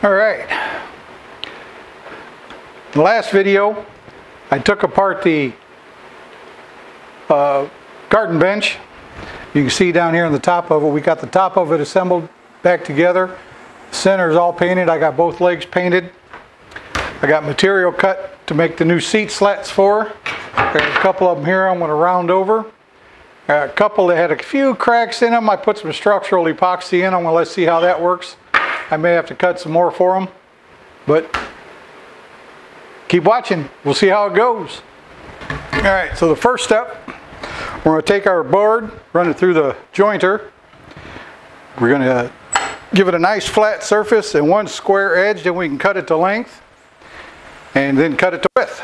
All right. In the last video, I took apart the garden bench. You can see down here on the top of it, we got the top of it assembled back together. The center is all painted. I got both legs painted. I got material cut to make the new seat slats for. I got a couple of them here I'm going to round over. I got a couple that had a few cracks in them. I put some structural epoxy in them. Let's see how that works. I may have to cut some more for them, but keep watching. We'll see how it goes. All right, so the first step, we're going to take our board, run it through the jointer. We're going to give it a nice flat surface and one square edge, then we can cut it to length and then cut it to width.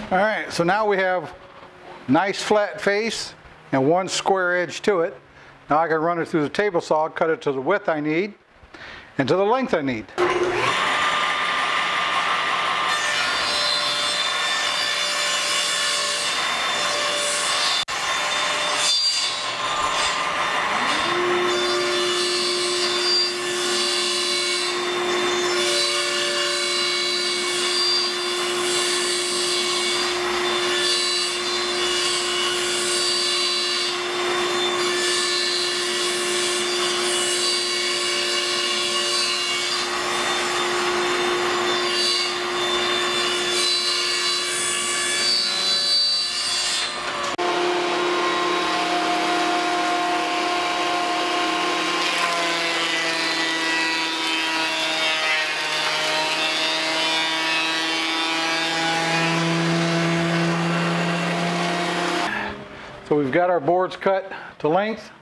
All right, so now we have nice flat face and one square edge to it. Now I can run it through the table saw, cut it to the width I need and to the length I need. So we've got our boards cut to length,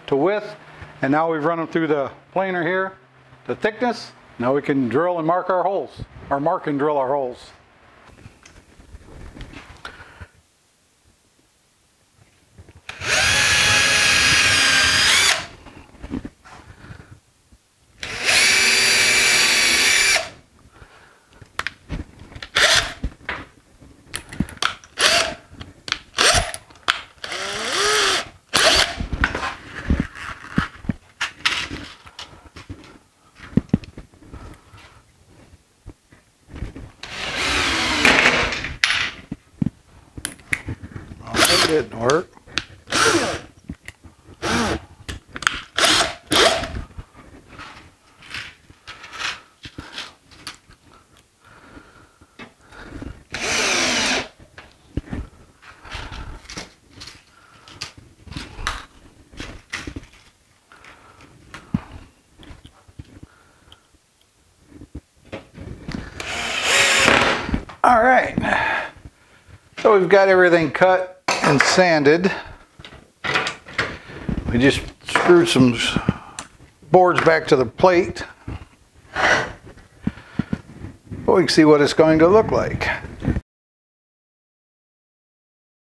to width, and now we've run them through the planer here, the thickness. Now we can drill and mark our holes, or mark and drill our holes. Didn't work. All right, so we've got everything cut and sanded. We just screwed some boards back to the plate. But we can see what it's going to look like.